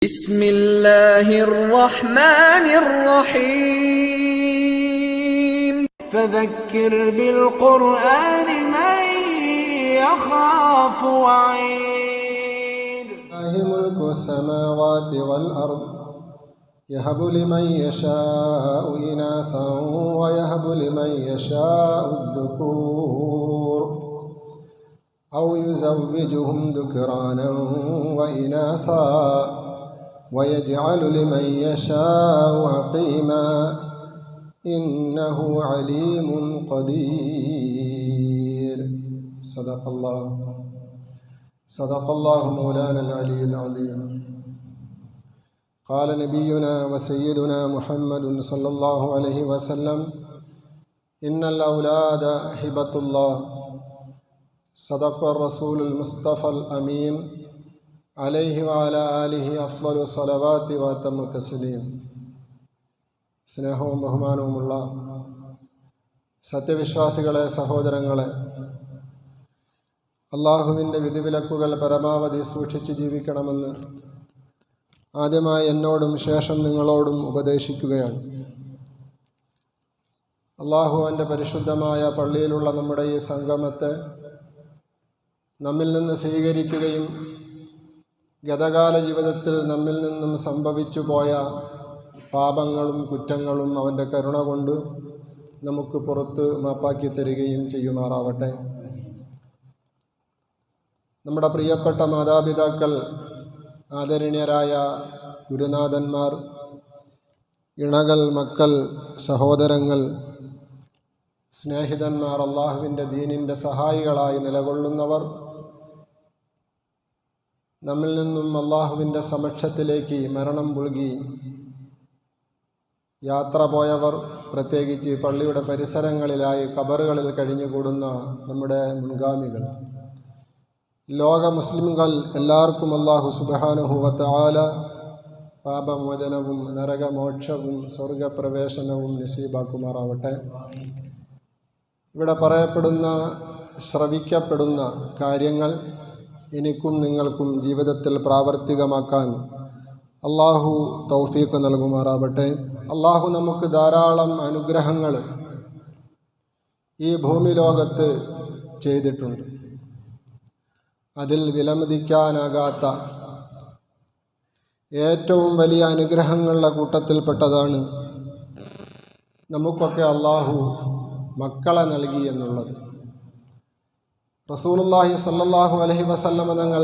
بسم الله الرحمن الرحيم فذكر بالقرآن من يخاف وعيد. لله ملك السماوات والأرض يهب لمن يشاء إناثا ويهب لمن يشاء الذكور أو يزوجهم ذكرانا وإناثا ويجعل لمن يشاء عقيما إنه عليم قدير. صدق الله مولانا العلي العظيم. قال نبينا وسيدنا محمد صلى الله عليه وسلم إن الأولاد هبة الله. صدق الرسول المصطفى الأمين عليه وعلى آله أفضل الصلوات وأتم التسليم. സ്നേഹവും ബഹുമാനവുമുള്ള സത്യവിശ്വാസികളെ, സഹോദരങ്ങളെ, അള്ളാഹുവിൻ്റെ വിധിവിലക്കുകൾ പരമാവധി സൂക്ഷിച്ച് ജീവിക്കണമെന്ന് ആദ്യമായി എന്നോടും ശേഷം നിങ്ങളോടും ഉപദേശിക്കുകയാണ്. അള്ളാഹുവിൻ്റെ പരിശുദ്ധമായ പള്ളിയിലുള്ള നമ്മുടെ ഈ സംഗമത്തെ നമ്മിൽ നിന്ന് സ്വീകരിക്കുകയും ഗതകാല ജീവിതത്തിൽ നമ്മിൽ നിന്നും സംഭവിച്ചു പോയ പാപങ്ങളും കുറ്റങ്ങളും അവൻ്റെ കരുണ കൊണ്ട് നമുക്ക് പുറത്ത് മാപ്പാക്കി തരികയും ചെയ്യുമാറാവട്ടെ. നമ്മുടെ പ്രിയപ്പെട്ട മാതാപിതാക്കൾ, ആദരണീയരായ ഗുരുനാഥന്മാർ, ഇണകൾ, മക്കൾ, സഹോദരങ്ങൾ, സ്നേഹിതന്മാർ, അള്ളാഹുവിൻ്റെ ദീനിൻ്റെ സഹായികളായി നിലകൊള്ളുന്നവർ, നമ്മിൽ നിന്നും അള്ളാഹുവിൻ്റെ സമക്ഷത്തിലേക്ക് മരണം പുൽകി യാത്ര പോയവർ, പ്രത്യേകിച്ച് പള്ളിയുടെ പരിസരങ്ങളിലായി ഖബറുകളിൽ കഴിഞ്ഞുകൂടുന്ന നമ്മുടെ മുൻഗാമികൾ, ലോക മുസ്ലിംകൾ എല്ലാവർക്കും അല്ലാഹു സുബ്ഹാനഹു വ തആല പാപമോചനവും നരകമോക്ഷവും സ്വർഗപ്രവേശനവും നസീബാക്കുമാറാവട്ടെ. ഇവിടെ പറയപ്പെടുന്ന, ശ്രവിക്കപ്പെടുന്ന കാര്യങ്ങൾ എനിക്കും നിങ്ങൾക്കും ജീവിതത്തിൽ പ്രാവർത്തികമാക്കാൻ അള്ളാഹു തൗഫീഖ് നൽകുമാറാവട്ടെ. അള്ളാഹു നമുക്ക് ധാരാളം അനുഗ്രഹങ്ങൾ ഈ ഭൂമി ലോകത്ത് ചെയ്തിട്ടുണ്ട്. അതിൽ വിലമതിക്കാനാകാത്ത ഏറ്റവും വലിയ അനുഗ്രഹങ്ങളുടെ കൂട്ടത്തിൽപ്പെട്ടതാണ് നമുക്കൊക്കെ അള്ളാഹു മക്കളെ നൽകി എന്നുള്ളത്. റസൂലുള്ളാഹി സ്വല്ലല്ലാഹു അലൈഹി വസല്ലമ തങ്ങൾ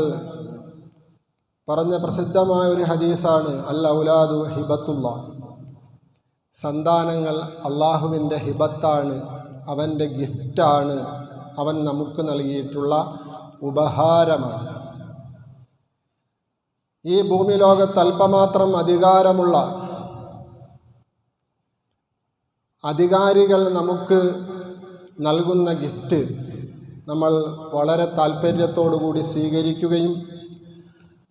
പറഞ്ഞ പ്രസിദ്ധമായ ഒരു ഹദീസാണ് അൽ ഔലാദു ഹിബത്തുല്ലാഹ്. സന്താനങ്ങൾ അള്ളാഹുവിൻ്റെ ഹിബത്താണ്, അവൻ്റെ ഗിഫ്റ്റാണ്, അവൻ നമുക്ക് നൽകിയിട്ടുള്ള ഉപഹാരമാണ്. ഈ ഭൂമി ലോകത്ത് അല്പമാത്രം അധികാരമുള്ള അധികാരികൾ നമുക്ക് നൽകുന്ന ഗിഫ്റ്റ് നമ്മൾ വളരെ താല്പര്യത്തോടു കൂടി സ്വീകരിക്കുകയും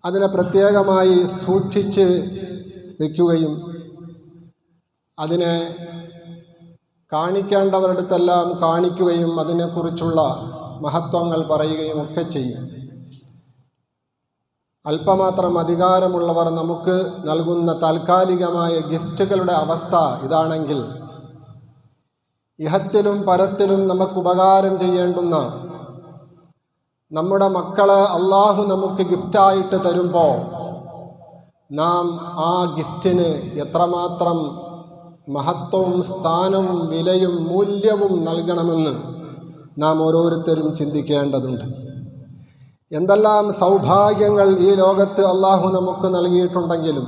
അതിനെ പ്രത്യേകമായി സൂക്ഷിച്ച് വയ്ക്കുകയും അതിനെ കാണിക്കേണ്ടവരടുത്തെല്ലാം കാണിക്കുകയും അതിനെക്കുറിച്ചുള്ള മഹത്വങ്ങൾ പറയുകയും ഒക്കെ ചെയ്യും. അല്പമാത്രം അധികാരമുള്ളവർ നമുക്ക് നൽകുന്ന താൽക്കാലികമായ ഗിഫ്റ്റുകളുടെ അവസ്ഥ ഇതാണെങ്കിൽ, ഇഹത്തിലും പരത്തിലും നമുക്ക് ഉപകാരം ചെയ്യേണ്ടുന്ന നമ്മുടെ മക്കളെ അള്ളാഹു നമുക്ക് ഗിഫ്റ്റായിട്ട് തരുമ്പോൾ നാം ആ ഗിഫ്റ്റിന് എത്രമാത്രം മഹത്വവും സ്ഥാനവും വിലയും മൂല്യവും നൽകണമെന്ന് നാം ഓരോരുത്തരും ചിന്തിക്കേണ്ടതുണ്ട്. എന്തെല്ലാം സൗഭാഗ്യങ്ങൾ ഈ ലോകത്ത് അള്ളാഹു നമുക്ക് നൽകിയിട്ടുണ്ടെങ്കിലും,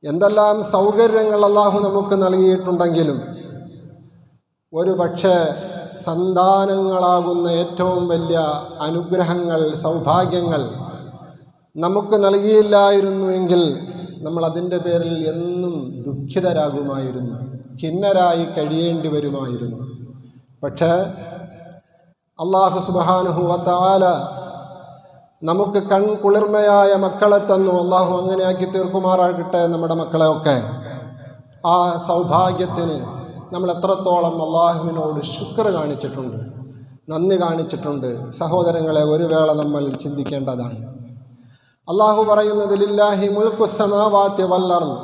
എന്തെല്ലാം സൗകര്യങ്ങൾ അള്ളാഹു നമുക്ക് നൽകിയിട്ടുണ്ടെങ്കിലും, ഒരു പക്ഷേ സന്താനങ്ങളാകുന്ന ഏറ്റവും വലിയ അനുഗ്രഹങ്ങൾ, സൗഭാഗ്യങ്ങൾ നമുക്ക് നൽകിയില്ലായിരുന്നുവെങ്കിൽ നമ്മൾ അതിൻ്റെ പേരിൽ എന്നും ദുഃഖിതരാകുമായിരുന്നു, ഖിന്നരായി കഴിയേണ്ടി വരുമായിരുന്നു. പക്ഷേ അല്ലാഹു സുബ്ഹാനഹു വ തആല നമുക്ക് കൺകുളിർമയായ മക്കളെ തന്നു. അള്ളാഹു അങ്ങനെയാക്കി തീർക്കുമാറാകട്ടെ നമ്മുടെ മക്കളെയൊക്കെ. ആ സൗഭാഗ്യത്തിന് നമ്മൾ എത്രത്തോളം അള്ളാഹുവിനോട് ശുക്ർ കാണിച്ചിട്ടുണ്ട്, നന്ദി കാണിച്ചിട്ടുണ്ട്. സഹോദരങ്ങളെ, ഒരു വേള നമ്മൾ ചിന്തിക്കേണ്ടതാണ്. അള്ളാഹു പറയുന്നത് ലില്ലാഹി മുൽക്കു സമാവാതി വൽ അർദ്,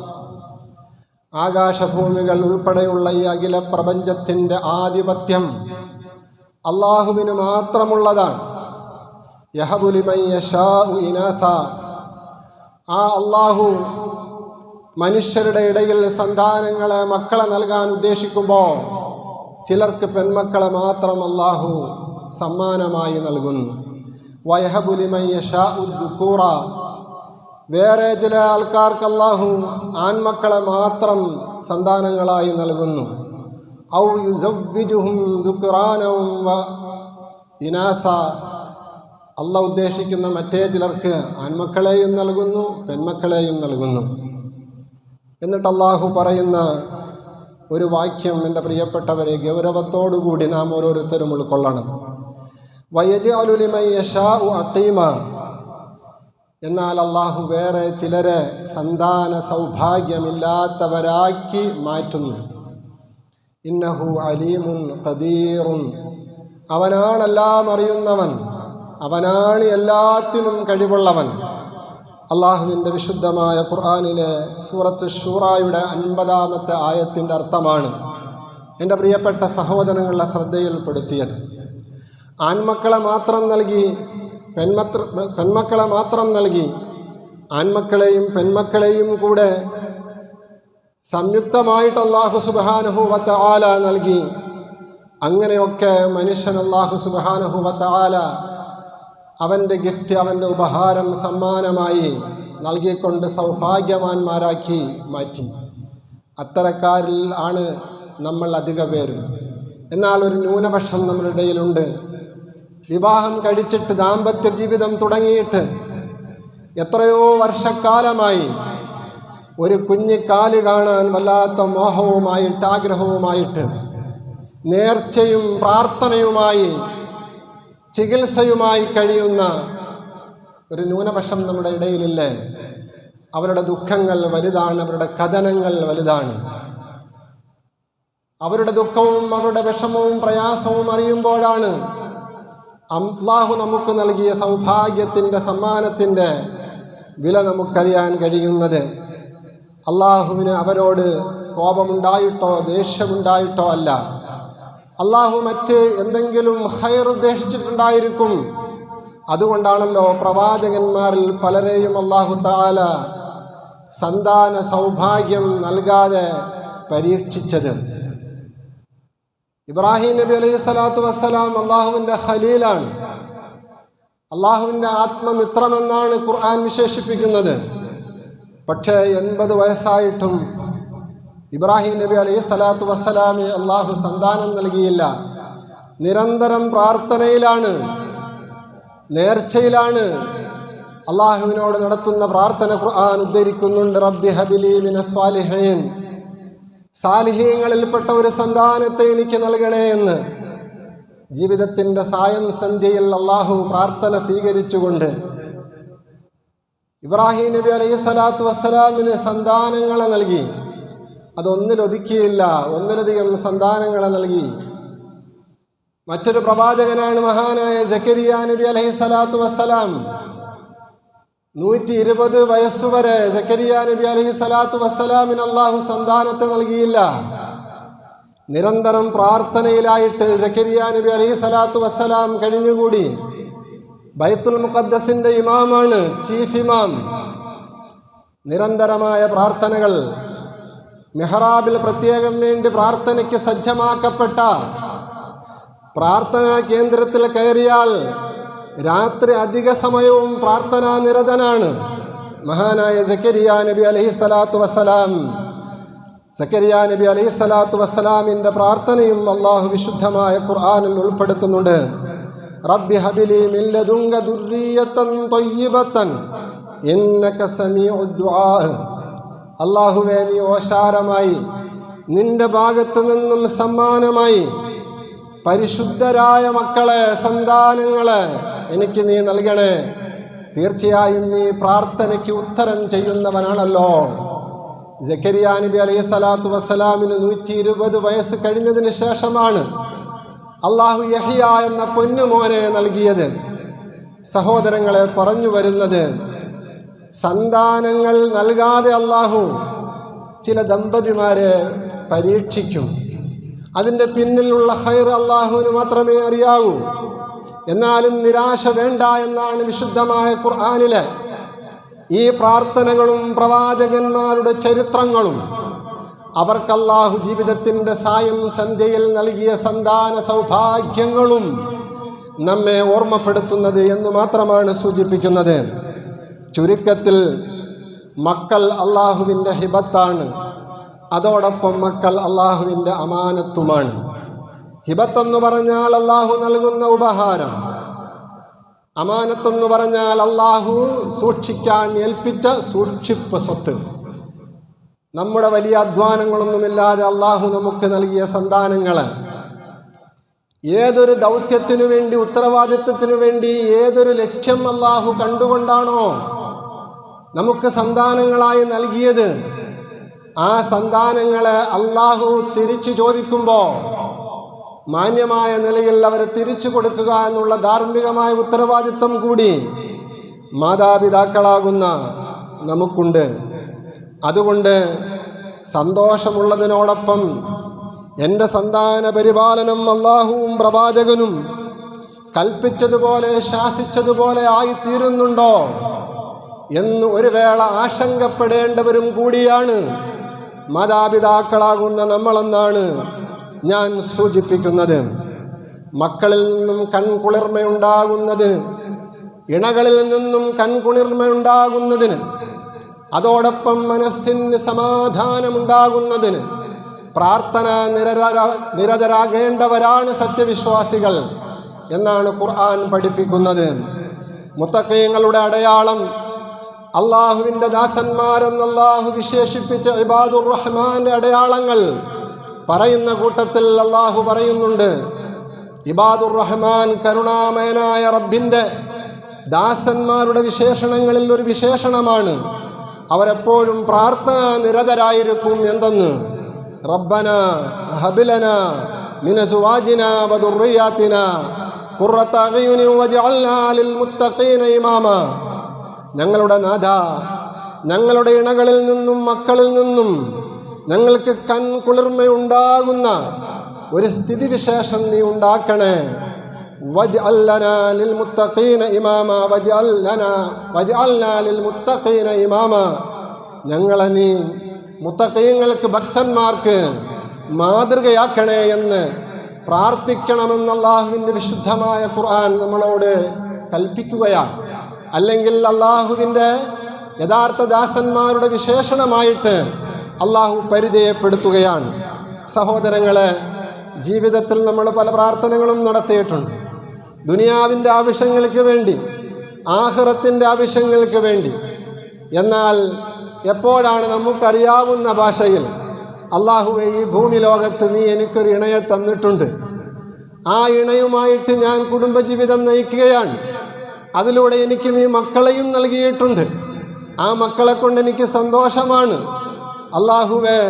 ആകാശഭൂമികൾ ഉൾപ്പെടെയുള്ള ഈ അഖില പ്രപഞ്ചത്തിൻ്റെ ആധിപത്യം അള്ളാഹുവിന് മാത്രമുള്ളതാണ്. യഹബു ലിമൻ യശാഉ ഇനാസ, ആ അള്ളാഹു മനുഷ്യരുടെ ഇടയിൽ സന്താനങ്ങളെ, മക്കളെ നൽകാൻ ഉദ്ദേശിക്കുമ്പോൾ ചിലർക്ക് പെൺമക്കളെ മാത്രം അള്ളാഹു സമ്മാനമായി നൽകുന്നു. വയഹബു ലിമൻ യശാഉ ദുകൂറ, വേറെ ചില ആൾക്കാർക്ക് അള്ളാഹു ആൺമക്കളെ മാത്രം സന്താനങ്ങളായി നൽകുന്നു. ഔ യുസവ്വിജുഹും ദുക്റാനൻ വ ഇനാസ, അള്ളാഹു ഉദ്ദേശിക്കുന്ന മറ്റേ ചിലർക്ക് ആൺമക്കളെയും നൽകുന്നു, പെൺമക്കളെയും നൽകുന്നു. എന്നിട്ട് അള്ളാഹു പറയുന്ന ഒരു വാക്യം എൻ്റെ പ്രിയപ്പെട്ടവരെ ഗൗരവത്തോടുകൂടി നാം ഓരോരുത്തരും ഉൾക്കൊള്ളണം. വയജ്അലു ലിമൻ യശാഉ അഖീമ, എന്നാൽ അള്ളാഹു വേറെ ചിലരെ സന്താന സൗഭാഗ്യമില്ലാത്തവരാക്കി മാറ്റുന്നു. ഇന്നഹു അലീമുൻ ഖദീറുൻ, അവനാണെല്ലാം അറിയുന്നവൻ, അവനാണ് എല്ലാത്തിനും കഴിവുള്ളവൻ. അള്ളാഹുവിൻ്റെ വിശുദ്ധമായ ഖുർആനിലെ സൂറത്ത് ഷൂറായുടെ 50-ാമത്തെ ആയത്തിൻ്റെ അർത്ഥമാണ് എൻ്റെ പ്രിയപ്പെട്ട സഹോദരങ്ങളുടെ ശ്രദ്ധയിൽപ്പെടുത്തിയത്. ആൺമക്കളെ മാത്രം നൽകി, പെൺമക്കളെ മാത്രം നൽകി, ആൺമക്കളെയും പെൺമക്കളെയും കൂടെ സംയുക്തമായിട്ട് അല്ലാഹു സുബ്ഹാനഹു വ തആല നൽകി. അങ്ങനെയൊക്കെ മനുഷ്യൻ അല്ലാഹു സുബ്ഹാനഹു വ തആല അവൻ്റെ ഗിഫ്റ്റ്, അവൻ്റെ ഉപഹാരം സമ്മാനമായി നൽകിക്കൊണ്ട് സൗഭാഗ്യവാന്മാരാക്കി മാറ്റി. അത്തരക്കാരിൽ ആണ് നമ്മൾ അധിക പേരും. എന്നാൽ ഒരു ന്യൂനപക്ഷം നമ്മുടെ ഇടയിലുണ്ട്. വിവാഹം കഴിച്ചിട്ട് ദാമ്പത്യ ജീവിതം തുടങ്ങിയിട്ട് എത്രയോ വർഷക്കാലമായി ഒരു കുഞ്ഞിക്കാല് കാണാൻ വല്ലാത്ത മോഹവുമായിട്ട്, ആഗ്രഹവുമായിട്ട്, നേർച്ചയും പ്രാർത്ഥനയുമായി, ചികിത്സയുമായി കഴിയുന്ന ഒരു ന്യൂനപക്ഷം നമ്മുടെ ഇടയിലില്ലേ? അവരുടെ ദുഃഖങ്ങൾ വലുതാണ്, അവരുടെ കഥനങ്ങൾ വലുതാണ്. അവരുടെ ദുഃഖവും അവരുടെ വിഷമവും പ്രയാസവും അറിയുമ്പോഴാണ് അല്ലാഹു നമുക്ക് നൽകിയ സൗഭാഗ്യത്തിൻ്റെ, സമ്മാനത്തിൻ്റെ വില നമുക്കറിയാൻ കഴിയുന്നത്. അല്ലാഹുവിന് അവരോട് കോപമുണ്ടായിട്ടോ ദേഷ്യമുണ്ടായിട്ടോ അല്ല. അല്ലാഹു മറ്റ് എന്തെങ്കിലും ഖൈർ ഉദ്ദേശിച്ചിട്ടുണ്ടായിരിക്കും. അതുകൊണ്ടാണല്ലോ പ്രവാചകന്മാരിൽ പലരെയും അല്ലാഹു തആല സന്താന സൗഭാഗ്യം നൽകാതെ പരീക്ഷിച്ചത്. ഇബ്രാഹിം നബി അലൈഹി സ്വലാത്തു വസ്സലാം അള്ളാഹുവിൻ്റെ ഖലീലാണ്, അള്ളാഹുവിൻ്റെ ആത്മമിത്രമെന്നാണ് ഖുർആൻ വിശേഷിപ്പിക്കുന്നത്. പക്ഷേ 80 വയസ്സായിട്ടും ഇബ്രാഹിം നബി അലൈഹി സ്വലാത്തു വസ്സലാമിന് അള്ളാഹു സന്താനം നൽകിയില്ല. നിരന്തരം പ്രാർത്ഥനയിലാണ്, നേർച്ചയിലാണ്. അള്ളാഹുവിനോട് നടത്തുന്ന പ്രാർത്ഥന ഖുർആൻ ഉദ്ധരിക്കുന്നുണ്ട്. റബ്ബി ഹബിലി മിനസ് സാലിഹീൻ, സാലിഹീങ്ങളിൽപ്പെട്ട ഒരു സന്താനത്തെ എനിക്ക് നൽകണേ എന്ന് ജീവിതത്തിൻ്റെ സായം സന്ധ്യയിൽ അള്ളാഹു പ്രാർത്ഥന സ്വീകരിച്ചുകൊണ്ട് ഇബ്രാഹിം നബി അലൈഹി സ്വലാത്തു വസ്സലാമിന് സന്താനങ്ങളെ നൽകി. അതൊന്നിലൊതുക്കിയില്ല, ഒന്നിലധികം സന്താനങ്ങളെ നൽകി. മറ്റൊരു പ്രവാചകനാണ് മഹാനായ സക്കരിയ നബി അലൈഹി സ്വലാത്തു വസ്സലാം. 120 വയസ്സുവരെ സക്കരിയ നബി അലൈഹി സ്വലാത്തു വസ്സലാമിന് അള്ളാഹു സന്താനത്തെ നൽകിയില്ല. നിരന്തരം പ്രാർത്ഥനയിലായിട്ട് സക്കരിയ നബി അലൈഹി സ്വലാത്തു വസ്സലാം കഴിഞ്ഞുകൂടി. ബൈത്തുൽ മുഖദ്ദസിന്റെ ഇമാമാണ്, ചീഫ് ഇമാം. നിരന്തരമായ പ്രാർത്ഥനകൾ, മെഹ്റാബിൽ പ്രത്യേകം വേണ്ടി പ്രാർത്ഥനയ്ക്ക് സജ്ജമാക്കപ്പെട്ട പ്രാർത്ഥനാ കേന്ദ്രത്തിൽ കയറിയാൽ രാത്രി അധിക സമയവും പ്രാർത്ഥനാ നിരതനാണ് മഹാനായ സക്കരിയ നബി അലൈഹി സ്വലാത്തു വസ്സലാം. സക്കരിയ നബി അലൈഹി സ്വലാത്തു വസ്സലാമിൻ്റെ പ്രാർത്ഥനയും അള്ളാഹു വിശുദ്ധമായ ഖുർആനിൽ ഉൾപ്പെടുത്തുന്നുണ്ട്. റബ്ബി ഹബിലി മിൻ ലദുങ്ക ദുർരിയത്തൻ ത്വയ്യിബത്തൻ ഇന്നക സമീഉദ് ദുആ. അല്ലാഹുവേ, നീ ഓശാരമായി നിന്റെ ഭാഗത്തു നിന്നും സമ്മാനമായി പരിശുദ്ധരായ മക്കളെ, സന്താനങ്ങളെ എനിക്ക് നീ നൽകണേ. തീർച്ചയായും നീ പ്രാർത്ഥനയ്ക്ക് ഉത്തരം ചെയ്യുന്നവനാണല്ലോ. സക്കരിയ നബി അലൈഹി സ്വലാത്തു വസ്സലാമിന് 120 വയസ്സ് കഴിഞ്ഞതിന് ശേഷമാണ് അള്ളാഹു യഹ്യ എന്ന പൊന്നുമോനെ നൽകിയത്. സഹോദരങ്ങളെ, പറഞ്ഞു വരുന്നത് സന്താനങ്ങൾ നൽകാതെ അള്ളാഹു ചില ദമ്പതിമാരെ പരീക്ഷിക്കും. അതിൻ്റെ പിന്നിലുള്ള ഖൈർ അള്ളാഹുവിന് മാത്രമേ അറിയാവൂ. എന്നാലും നിരാശ വേണ്ട എന്നാണ് വിശുദ്ധമായ ഖുർആനിലെ ഈ പ്രാർത്ഥനകളും പ്രവാചകന്മാരുടെ ചരിത്രങ്ങളും അവർക്ക് അല്ലാഹു ജീവിതത്തിൻ്റെ സായം സന്ധ്യയിൽ നൽകിയ സന്താന സൗഭാഗ്യങ്ങളും നമ്മെ ഓർമ്മപ്പെടുത്തുന്നത് എന്ന് മാത്രമാണ് സൂചിപ്പിക്കുന്നത്. ചുരുക്കത്തിൽ മക്കൾ അള്ളാഹുവിൻ്റെ ഹിബത്താണ്, അതോടൊപ്പം മക്കൾ അള്ളാഹുവിൻ്റെ അമാനത്തുമാണ്. ഹിബത്തെന്ന് പറഞ്ഞാൽ അള്ളാഹു നൽകുന്ന ഉപഹാരം, അമാനത്തെന്ന് പറഞ്ഞാൽ അള്ളാഹു സൂക്ഷിക്കാൻ ഏൽപ്പിച്ച സൂക്ഷിപ്പ് സ്വത്ത്. നമ്മുടെ വലിയ അധ്വാനങ്ങളൊന്നുമില്ലാതെ അള്ളാഹു നമുക്ക് നൽകിയ സന്താനങ്ങൾ ഏതൊരു ദൗത്യത്തിനു വേണ്ടി, ഉത്തരവാദിത്വത്തിനു വേണ്ടി, ഏതൊരു ലക്ഷ്യം അള്ളാഹു കണ്ടുകൊണ്ടാണോ നമുക്ക് സന്താനങ്ങളായി നൽകിയത്, ആ സന്താനങ്ങളെ അള്ളാഹു തിരിച്ചു ചോദിക്കുമ്പോൾ മാന്യമായ നിലയിൽ അവരെ തിരിച്ചു കൊടുക്കുക എന്നുള്ള ധാർമ്മികമായ ഉത്തരവാദിത്വം കൂടി മാതാപിതാക്കളാകുന്ന നമുക്കുണ്ട്. അതുകൊണ്ട് സന്തോഷമുള്ളതിനോടൊപ്പം എൻ്റെ സന്താന പരിപാലനം അള്ളാഹുവും പ്രവാചകനും കൽപ്പിച്ചതുപോലെ ശാസിച്ചതുപോലെ ആയിത്തീരുന്നുണ്ടോ എന്ന് ഒരു വേള ആശങ്കപ്പെടേണ്ടവരും കൂടിയാണ് മാതാപിതാക്കളാകുന്ന നമ്മളെന്നാണ് ഞാൻ സൂചിപ്പിക്കുന്നത്. മക്കളിൽ നിന്നും കൺകുളിർമയുണ്ടാകുന്നതിന്, ഇണകളിൽ നിന്നും കൺകുളിർമയുണ്ടാകുന്നതിന്, അതോടൊപ്പം മനസ്സിന് സമാധാനമുണ്ടാകുന്നതിന് പ്രാർത്ഥന നിരതരാകേണ്ടവരാണ് സത്യവിശ്വാസികൾ എന്നാണ് ഖുർആൻ പഠിപ്പിക്കുന്നത്. മുത്തഖീങ്ങളുടെ അടയാളം അള്ളാഹുവിൻ്റെ ദാസന്മാരെന്ന് അള്ളാഹു വിശേഷിപ്പിച്ച ഇബാദുർ റഹ്മാന്റെ അടയാളങ്ങൾ പറയുന്ന കൂട്ടത്തിൽ അള്ളാഹു പറയുന്നുണ്ട്, ഇബാദുർ റഹ്മാൻ കരുണാമയനായ റബ്ബിൻ്റെ ദാസന്മാരുടെ വിശേഷണങ്ങളിൽ ഒരു വിശേഷണമാണ്. അവരെപ്പോഴും പ്രാർത്ഥന നിരതരായിരിക്കും എന്തെന്ന്. റബ്ബന ഹബ് ലനാ മിൻ അസ്വാജിനാ വദുർരിയാതിനാ ഖുർറത അഅ്യുനി വജഅൽനാ ലിൽ മുത്തഖീന ഇമാമ. ഞങ്ങളുടെ നാഥ, ഞങ്ങളുടെ ഇണകളിൽ നിന്നും മക്കളിൽ നിന്നും ഞങ്ങൾക്ക് കൺകുളിർമയുണ്ടാകുന്ന ഒരു സ്ഥിതിവിശേഷം നീ ഉണ്ടാക്കണേ. വജ്അൽ ലനാ ലിൽ മുത്തഖീന ഇമാമ വജ്അൽനാ ലിൽ മുത്തഖീന ഇമാമ. ഞങ്ങളെ നീ മുത്തഖീങ്ങൾക്ക്, ഭക്തന്മാർക്ക് മാതൃകയാക്കണേ എന്ന് പ്രാർത്ഥിക്കണമെന്ന് അള്ളാഹുവിൻ്റെ വിശുദ്ധമായ ഖുർആൻ നമ്മളോട് കൽപ്പിക്കുകയാണ്. അല്ലെങ്കിൽ അള്ളാഹുവിൻ്റെ യഥാർത്ഥ ദാസന്മാരുടെ വിശേഷണമായിട്ട് അള്ളാഹു പരിചയപ്പെടുത്തുകയാണ്. സഹോദരങ്ങളെ, ജീവിതത്തിൽ നമ്മൾ പല പ്രാർത്ഥനകളും നടത്തിയിട്ടുണ്ട്. ദുനിയാവിൻ്റെ ആവശ്യങ്ങൾക്ക് വേണ്ടി, ആഖിറത്തിൻ്റെ ആവശ്യങ്ങൾക്ക് വേണ്ടി. എന്നാൽ എപ്പോഴാണ് നമുക്കറിയാവുന്ന ഭാഷയിൽ അള്ളാഹുവേ, ഈ ഭൂമി ലോകത്ത് നീ എനിക്കൊരു ഇണയെ തന്നിട്ടുണ്ട്, ആ ഇണയുമായിട്ട് ഞാൻ കുടുംബജീവിതം നയിക്കുകയാണ്, അതിലൂടെ എനിക്ക് നീ മക്കളെയും നൽകിയിട്ടുണ്ട്, ആ മക്കളെ കൊണ്ട് എനിക്ക് സന്തോഷമാണ്. അള്ളാഹുവേ,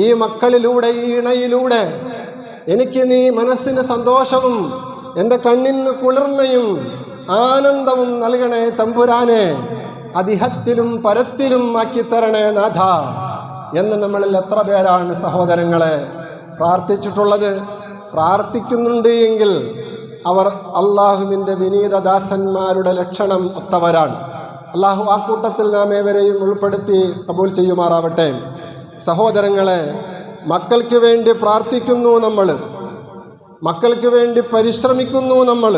ഈ മക്കളിലൂടെ, ഈ ഇണയിലൂടെ എനിക്ക് നീ മനസ്സിന് സന്തോഷവും എൻ്റെ കണ്ണിന് കുളിർമയും ആനന്ദവും നൽകണേ തമ്പുരാനെ, അതിഹത്തിലും പരത്തിലും ആക്കിത്തരണേ നാഥ എന്ന് നമ്മളിൽ എത്ര പേരാണ് സഹോദരങ്ങളെ പ്രാർത്ഥിച്ചിട്ടുള്ളത്? പ്രാർത്ഥിക്കുന്നുണ്ട് എങ്കിൽ അവർ അള്ളാഹുവിൻ്റെ വിനീതദാസന്മാരുടെ ലക്ഷണം ഒത്തവരാണ്. അള്ളാഹു ആ കൂട്ടത്തിൽ നാം ഏവരെയും ഉൾപ്പെടുത്തി കബൂൽ ചെയ്യുമാറാവട്ടെ. സഹോദരങ്ങളെ, മക്കൾക്ക് വേണ്ടി പ്രാർത്ഥിക്കുന്നു നമ്മൾ, മക്കൾക്ക് വേണ്ടി പരിശ്രമിക്കുന്നു നമ്മൾ,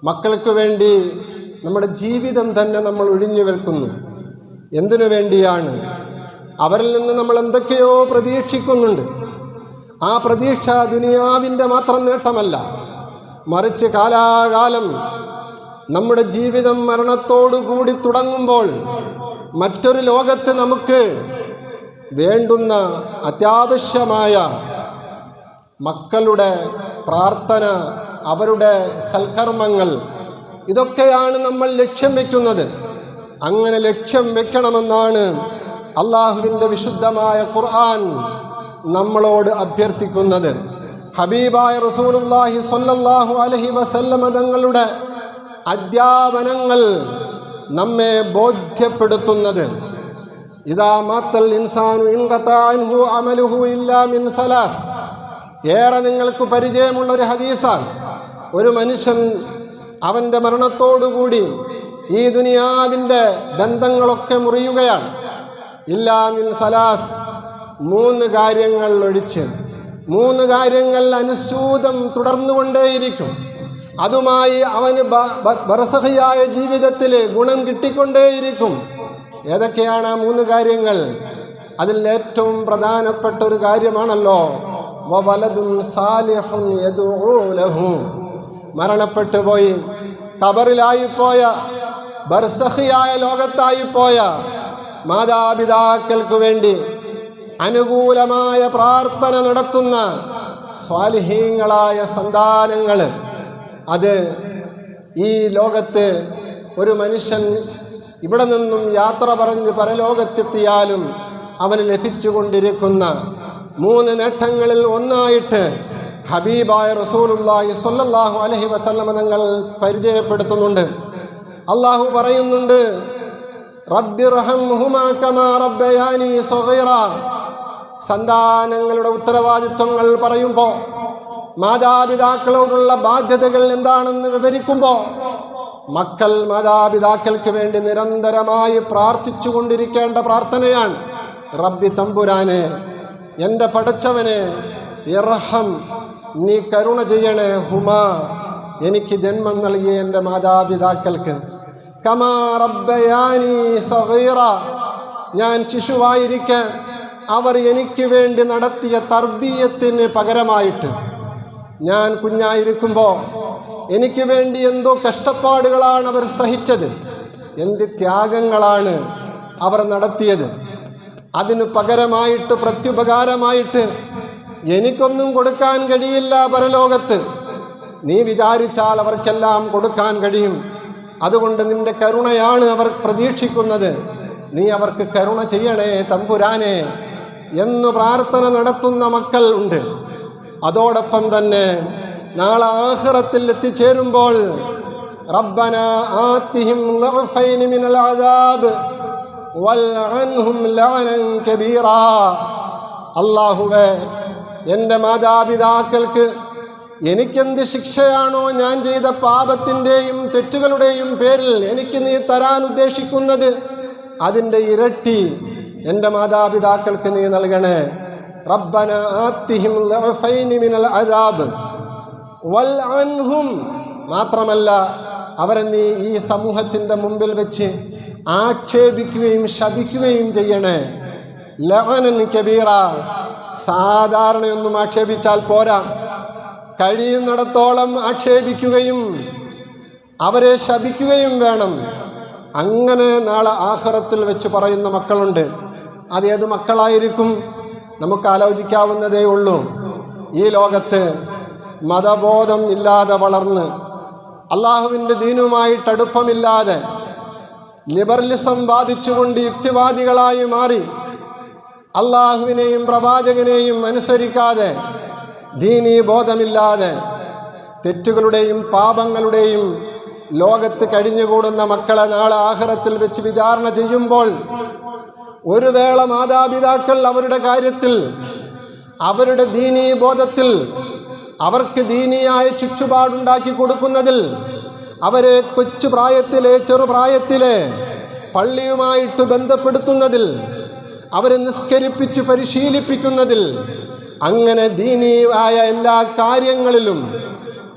മക്കൾക്ക് വേണ്ടി നമ്മുടെ ജീവിതം തന്നെ നമ്മൾ ഒഴിഞ്ഞു വെക്കുന്നു. എന്തിനു വേണ്ടിയാണ്? അവരിൽ നിന്ന് നമ്മൾ എന്തൊക്കെയോ പ്രതീക്ഷിക്കുന്നുണ്ട്. ആ പ്രതീക്ഷ ദുനിയാവിൻ്റെ മാത്രം നേട്ടമല്ല, മറിച്ച് കാലാകാലം നമ്മുടെ ജീവിതം മരണത്തോടുകൂടി തുടങ്ങുമ്പോൾ മറ്റൊരു ലോകത്ത് നമുക്ക് വേണ്ടുന്ന അത്യാവശ്യമായ മക്കളുടെ പ്രാർത്ഥന, അവരുടെ സൽക്കർമ്മങ്ങൾ, ഇതൊക്കെയാണ് നമ്മൾ ലക്ഷ്യം വയ്ക്കുന്നത്. അങ്ങനെ ലക്ഷ്യം വെക്കണമെന്നാണ് അള്ളാഹുവിൻ്റെ വിശുദ്ധമായ ഖുർആൻ നമ്മളോട് അഭ്യർത്ഥിക്കുന്നത്. ഹബീബായ റസൂലുള്ളാഹി സ്വല്ലല്ലാഹു അലൈഹി വസല്ലമ തങ്ങളുടെ അധ്യാപനങ്ങൾ നമ്മെ ബോധ്യപ്പെടുത്തുന്നത്. ഇദാ മാത്തൽ ഇൻസാനു ഇൻഖതാ അൻഹു അമലുഹു ഇല്ലാ മിൻ സലാസ്. ഏറെ നിങ്ങൾക്ക് പരിചയമുള്ള ഒരു ഹദീസാണ്. ഒരു മനുഷ്യൻ അവൻ്റെ മരണത്തോടുകൂടി ഈ ദുനിയാവിൻ്റെ ബന്ധങ്ങളൊക്കെ മുറിയുകയാണ്. ഇല്ലാ മിൻ സലാസ്, 3 കാര്യങ്ങൾ ഒഴിച്ച്. 3 കാര്യങ്ങൾ അനുസ്യൂതം തുടർന്നുകൊണ്ടേയിരിക്കും. അതുമായി അവന് ബർസഖിയായ ജീവിതത്തിൽ ഗുണം കിട്ടിക്കൊണ്ടേയിരിക്കും. ഏതൊക്കെയാണ് ആ 3 കാര്യങ്ങൾ? അതിൽ ഏറ്റവും പ്രധാനപ്പെട്ട ഒരു കാര്യമാണല്ലോ വവലദുൻ സാലിഹുൻ യദ്ഉ ലഹു. മരണപ്പെട്ടു പോയി ഖബറിലായിപ്പോയ, ബർസഖിയായ ലോകത്തായിപ്പോയ മാതാപിതാക്കൾക്ക് വേണ്ടി അനുകൂലമായ പ്രാർത്ഥന നടത്തുന്ന സ്വാലിഹീങ്ങളായ സന്താനങ്ങൾ. അത് ഈ ലോകത്ത് ഒരു മനുഷ്യൻ ഇവിടെ നിന്നും യാത്ര പറഞ്ഞ് പരലോകത്തെത്തിയാലും അവന് ലഭിച്ചുകൊണ്ടിരിക്കുന്ന 3 നേട്ടങ്ങളിൽ ഒന്നായിട്ട് ഹബീബായ റസൂലുള്ളാഹി സ്വല്ലല്ലാഹു അലൈഹി വസല്ലമ തങ്ങൾ പരിചയപ്പെടുത്തുന്നുണ്ട്. അള്ളാഹു പറയുന്നുണ്ട്, റബ്ബിർഹംഹുമാ കമാ റബ്ബയാനി സഗീറ. സന്താനങ്ങളുടെ ഉത്തരവാദിത്വങ്ങൾ പറയുമ്പോൾ, മാതാപിതാക്കളോടുള്ള ബാധ്യതകൾ എന്താണെന്ന് വിവരിക്കുമ്പോൾ, മക്കൾ മാതാപിതാക്കൾക്ക് വേണ്ടി നിരന്തരമായി പ്രാർത്ഥിച്ചു കൊണ്ടിരിക്കേണ്ട പ്രാർത്ഥനയാണ്. റബ്ബി തമ്പുരാനെ, എൻ്റെ പടച്ചവനെ, ഇർഹം, നീ കരുണ ചെയ്യണേ, ഹുമാ, എനിക്ക് ജന്മം നൽകിയ എൻ്റെ മാതാപിതാക്കൾക്ക്, കമാ റബ്ബയാനി സഗീറ, ഞാൻ ശിശുവായിരിക്കെ അവർ എനിക്ക് വേണ്ടി നടത്തിയ തർബീയത്തിന് പകരമായിട്ട്, ഞാൻ കുഞ്ഞായിരിക്കുമ്പോൾ എനിക്ക് വേണ്ടി എന്തോ കഷ്ടപ്പാടുകളാണ് അവർ സഹിച്ചത്, എന്ത് ത്യാഗങ്ങളാണ് അവർ നടത്തിയത്. അതിന് പകരമായിട്ട്, പ്രത്യുപകാരമായിട്ട് എനിക്കൊന്നും കൊടുക്കാൻ കഴിയില്ല പരലോകത്ത്. നീ വിചാരിച്ചാൽ അവർക്കെല്ലാം കൊടുക്കാൻ കഴിയും. അതുകൊണ്ട് നിന്റെ കരുണയാണ് അവർ പ്രതീക്ഷിക്കുന്നത്. നീ അവർക്ക് കരുണ ചെയ്യണേ തമ്പുരാനെ എന്ന് പ്രാർത്ഥന നടത്തുന്ന മക്കൾ ഉണ്ട്. അതോടൊപ്പം തന്നെ നാളെ ആഖിറത്തിൽ എത്തിച്ചേരുമ്പോൾ റബ്ബന ആതിഹിം ളഅഫൈനി മിനൽ അദാബ് വൽഅൻഹും ലഅനൻ കബീറാ. അല്ലാഹുവേ, എൻ്റെ മാതാപിതാക്കൾക്ക് എനിക്കെന്ത് ശിക്ഷയാണോ ഞാൻ ചെയ്ത പാപത്തിൻ്റെയും തെറ്റുകളുടെയും പേരിൽ എനിക്ക് നീ തരാൻ ഉദ്ദേശിക്കുന്നത്, അതിൻ്റെ ഇരട്ടി എൻ്റെ മാതാപിതാക്കൾക്ക് നീ നൽകണേ. റബ്ബന ആതിഹിം ളഅഫൈനി മിനൽ അദാബ് വൽഅൻഹും. മാത്രമല്ല, അവരെ നീ ഈ സമൂഹത്തിൻ്റെ മുമ്പിൽ വെച്ച് ആക്ഷേപിക്കുകയും ശപിക്കുകയും ചെയ്യണേ. ലഅനൻ കബീറ. സാധാരണയൊന്നും ആക്ഷേപിച്ചാൽ പോരാ, കഴിയുന്നിടത്തോളം ആക്ഷേപിക്കുകയും അവരെ ശപിക്കുകയും വേണം. അങ്ങനെ നാളെ ആഖിറത്തിൽ വെച്ച് പറയുന്ന മക്കളുണ്ട്. അതേത് മക്കളായിരിക്കും? നമുക്ക് ആലോചിക്കാവുന്നതേ ഉള്ളൂ. ഈ ലോകത്ത് മതബോധം ഇല്ലാതെ വളർന്ന്, അള്ളാഹുവിൻ്റെ ദീനുമായിട്ട് അടുപ്പമില്ലാതെ, ലിബറലിസം ബാധിച്ചുകൊണ്ട് യുക്തിവാദികളായി മാറി, അള്ളാഹുവിനെയും പ്രവാചകനെയും അനുസരിക്കാതെ, ദീനീ ബോധമില്ലാതെ, തെറ്റുകളുടെയും പാപങ്ങളുടെയും ലോകത്ത് കഴിഞ്ഞുകൂടുന്ന മക്കളെ നാളെ ആഖിറത്തിൽ വെച്ച് വിചാരണ ചെയ്യുമ്പോൾ, ഒരു വേള മാതാപിതാക്കൾ അവരുടെ കാര്യത്തിൽ, അവരുടെ ദീനീ ബോധത്തിൽ, അവർക്ക് ദീനിയായ ചുറ്റുപാടുണ്ടാക്കി കൊടുക്കുന്നതിൽ, അവരെ കൊച്ചു പ്രായത്തിലെ, ചെറുപ്രായത്തിലെ പള്ളിയുമായിട്ട് ബന്ധപ്പെടുത്തുന്നതിൽ, അവരെ നിസ്കരിപ്പിച്ച് പരിശീലിപ്പിക്കുന്നതിൽ, അങ്ങനെ ദീനീയായ എല്ലാ കാര്യങ്ങളിലും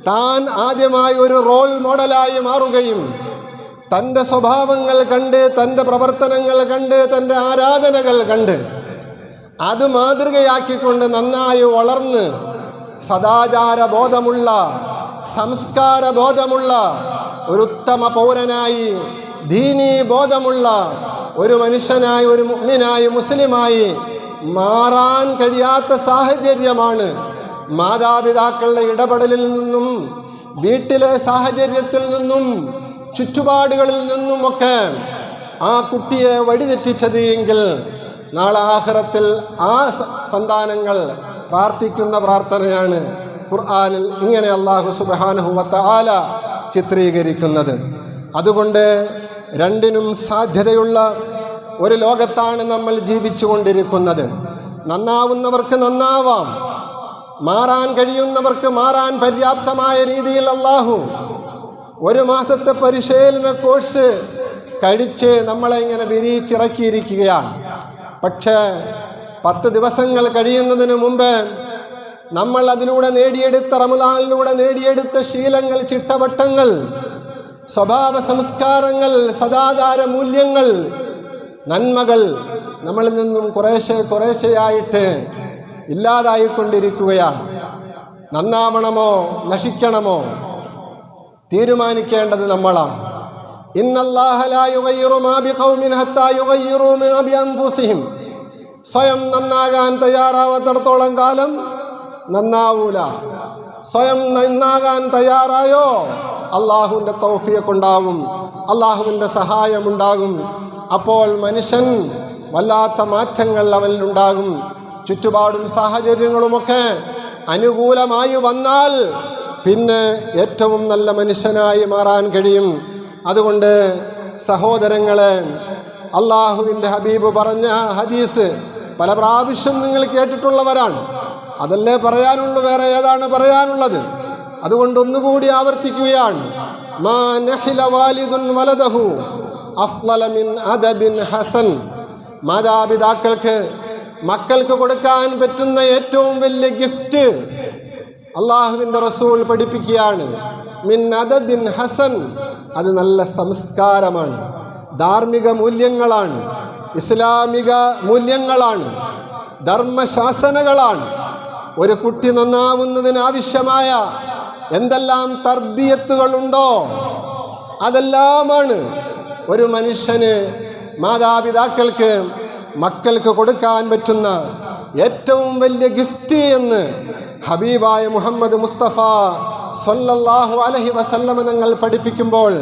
താൻ ആദ്യമായി ഒരു റോൾ മോഡലായി മാറുകയും തൻ്റെ സ്വഭാവങ്ങൾ കണ്ട്, തൻ്റെ പ്രവർത്തനങ്ങൾ കണ്ട്, തൻ്റെ ആരാധനകൾ കണ്ട് അത് മാതൃകയാക്കിക്കൊണ്ട് നന്നായി വളർന്ന് സദാചാര ബോധമുള്ള, സംസ്കാര ബോധമുള്ള ഒരു ഉത്തമ പൗരനായി, ദീനീ ബോധമുള്ള ഒരു മനുഷ്യനായി, ഒരു മുഅ്മിനായി, മുസ്ലിമായി മാറാൻ കഴിയാത്ത സാഹചര്യമാണ് മാതാപിതാക്കളുടെ ഇടപെടലിൽ നിന്നും, വീട്ടിലെ സാഹചര്യത്തിൽ നിന്നും, ചുറ്റുപാടുകളിൽ നിന്നുമൊക്കെ ആ കുട്ടിയെ വഴിതെറ്റിച്ചത് എങ്കിൽ നാളെ ആഖിറത്തിൽ ആ സന്താനങ്ങൾ പ്രാർത്ഥിക്കുന്ന പ്രാർത്ഥനയാണ് ഖുർആനിൽ ഇങ്ങനെ അല്ലാഹു സുബ്ഹാനഹു വ തആല ചിത്രീകരിക്കുന്നത്. അതുകൊണ്ട് രണ്ടിനും സാധ്യതയുള്ള ഒരു ലോകത്താണ് നമ്മൾ ജീവിച്ചു കൊണ്ടിരിക്കുന്നത്. നന്നാവുന്നവർക്ക് നന്നാവാം, മാറാൻ കഴിയുന്നവർക്ക് മാറാൻ പര്യാപ്തമായ രീതിയിൽ അല്ലാഹു 1 മാസത്തെ പരിശീലന കോഴ്സ് കഴിച്ച് നമ്മളെ ഇങ്ങനെ വിരിച്ചിറക്കിയിരിക്കുകയാണ്. പക്ഷേ 10 ദിവസങ്ങൾ കഴിയുന്നതിന് മുമ്പ് നമ്മൾ അതിലൂടെ നേടിയെടുത്ത, റമദാനിലൂടെ നേടിയെടുത്ത ശീലങ്ങൾ, ചിട്ടവട്ടങ്ങൾ, സ്വഭാവ സംസ്കാരങ്ങൾ, സദാചാര മൂല്യങ്ങൾ, നന്മകൾ നമ്മളിൽ നിന്നും കുറേശ്ശെയായിട്ട് ഇല്ലാതായിക്കൊണ്ടിരിക്കുകയാണ്. നന്നാവണമോ നശിക്കണമോ തീരുമാനിക്കേണ്ടത് നമ്മളാണ്. ഇന്നല്ലാഹ ലാ യുഗയ്യിറു മാ ബിഖൗമിൻ ഹത്താ യുഗയ്യിറു മാ ബിഅൻഫുസിഹിം. സ്വയം നന്നാകാൻ തയ്യാറാവാത്തിടത്തോളം കാലം നന്നാവൂല. സ്വയം നന്നാകാൻ തയ്യാറായോ അള്ളാഹുവിൻ്റെ തൗഫീഖ് ഉണ്ടാകും, അള്ളാഹുവിൻ്റെ സഹായമുണ്ടാകും. അപ്പോൾ മനുഷ്യൻ വല്ലാത്ത മാറ്റങ്ങൾ അവനിലുണ്ടാകും. ചുറ്റുപാടും സാഹചര്യങ്ങളുമൊക്കെ അനുകൂലമായി വന്നാൽ പിന്നെ ഏറ്റവും നല്ല മനുഷ്യനായി മാറാൻ കഴിയും. അതുകൊണ്ട് സഹോദരങ്ങളെ, അള്ളാഹുവിൻ്റെ ഹബീബ് പറഞ്ഞ ഹദീസ് പല പ്രാവശ്യം നിങ്ങൾ കേട്ടിട്ടുള്ളവരാണ്. അതല്ലേ പറയാനുള്ളൂ, വേറെ ഏതാണ് പറയാനുള്ളത്? അതുകൊണ്ട് ഒന്നുകൂടി ആവർത്തിക്കുകയാണ്. മാ നഹില വാലിദുൻ വലദഹു അഫ്ളല മിൻ അദബിൻ ഹസൻ. മാതാപിതാക്കൾക്ക് മക്കൾക്ക് കൊടുക്കാൻ പറ്റുന്ന ഏറ്റവും വലിയ ഗിഫ്റ്റ് അള്ളാഹുവിൻ്റെ റസൂൽ പഠിപ്പിക്കുകയാണ്. മിൻ അദബിൻ ഹസൻ. അത് നല്ല സംസ്കാരമാണ്, ധാർമ്മിക മൂല്യങ്ങളാണ്, ഇസ്ലാമിക മൂല്യങ്ങളാണ്, ധർമ്മശാസനകളാണ്. ഒരു കുട്ടി നന്നാവുന്നതിന് ആവശ്യമായ എന്തെല്ലാം തർബിയത്തുകളുണ്ടോ അതെല്ലാമാണ് ഒരു മനുഷ്യന്, മാതാപിതാക്കൾക്ക്, മക്കൾക്ക് കൊടുക്കാൻ പറ്റുന്ന ഏറ്റവും വലിയ ഗിഫ്റ്റ് എന്ന് ഹബീബായ മുഹമ്മദ് മുസ്തഫ സ്വല്ലല്ലാഹു അലൈഹി വസല്ലമ തങ്ങൾ പഠിപ്പിക്കുമ്പോൾ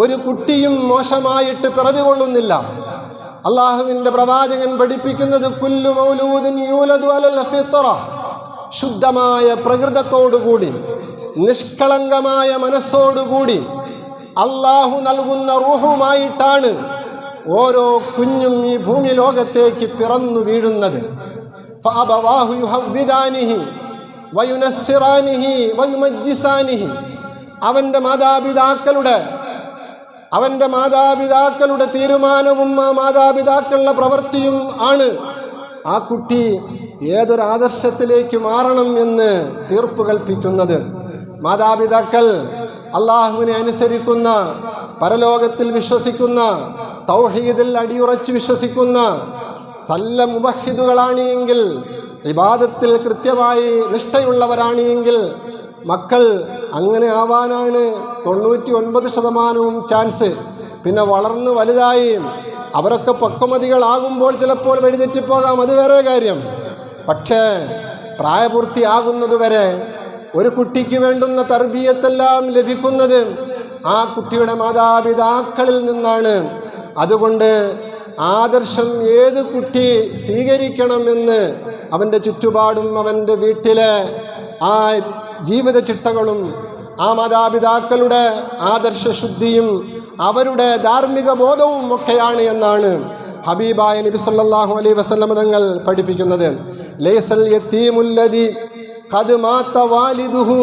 ഒരു കുട്ടിയും മോശമായിട്ട് പിറവി കൊള്ളുന്നില്ല. അള്ളാഹുവിൻ്റെ പ്രവാചകൻ പഠിപ്പിക്കുന്നത് കുല്ലു മൗലൂദിൻ യൂലദു അലൽ ഫിത്ര. ശുദ്ധമായ പ്രകൃതത്തോടുകൂടി, നിഷ്കളങ്കമായ മനസ്സോടുകൂടി അള്ളാഹു നൽകുന്ന റൂഹുമായിട്ടാണ് ഓരോ കുഞ്ഞും ഈ ഭൂമി ലോകത്തേക്ക് പിറന്നു വീഴുന്നത്. ഫഅബവാഹു യുഹവ്വിദാനിഹി വയുനസ്സിറാനിഹി വയുമജ്ജിസാനിഹി. അവൻ്റെ മാതാപിതാക്കളുടെ തീരുമാനവും ആ മാതാപിതാക്കളുടെ പ്രവൃത്തിയും ആണ് ആ കുട്ടി ഏതൊരു ആദർശത്തിലേക്ക് മാറണം എന്ന് തീർപ്പ് കൽപ്പിക്കുന്നത്. മാതാപിതാക്കൾ അള്ളാഹുവിനെ അനുസരിക്കുന്ന, പരലോകത്തിൽ വിശ്വസിക്കുന്ന, തൗഹീദിൽ അടിയുറച്ച് വിശ്വസിക്കുന്ന നല്ല മുവഹിദുകളാണ് എങ്കിൽ, ഇബാദത്തിൽ കൃത്യമായി നിഷ്ഠയുള്ളവരാണ് എങ്കിൽ മക്കൾ അങ്ങനെ ആവാനാണ് 99% ചാൻസ്. പിന്നെ വളർന്ന് വലുതായി അവരൊക്കെ പക്വമതികളാകുമ്പോൾ ചിലപ്പോൾ വഴിതെറ്റിപ്പോകാം, അത് വേറെ കാര്യം. പക്ഷേ പ്രായപൂർത്തിയാകുന്നതുവരെ ഒരു കുട്ടിക്ക് വേണ്ടുന്ന തർബിയത്തെല്ലാം ലഭിക്കുന്നത് ആ കുട്ടിയുടെ മാതാപിതാക്കളിൽ നിന്നാണ്. അതുകൊണ്ട് ആദർശം ഏത് കുട്ടി സ്വീകരിക്കണമെന്ന് അവൻ്റെ ചുറ്റുപാടും, അവൻ്റെ വീട്ടിലെ ആ ജീവിത ചിട്ടകളും, ആ മാതാപിതാക്കളുടെ ആദർശശുദ്ധിയും അവരുടെ ധാർമ്മിക ബോധവും ഒക്കെയാണ് എന്നാണ് ഹബീബായ നബി സല്ലല്ലാഹു അലൈഹി വസല്ലം തങ്ങൾ പഠിപ്പിക്കുന്നത്. ലൈസൽ യതീമുല്ലദി ഖദ് മാത വാലിദുഹു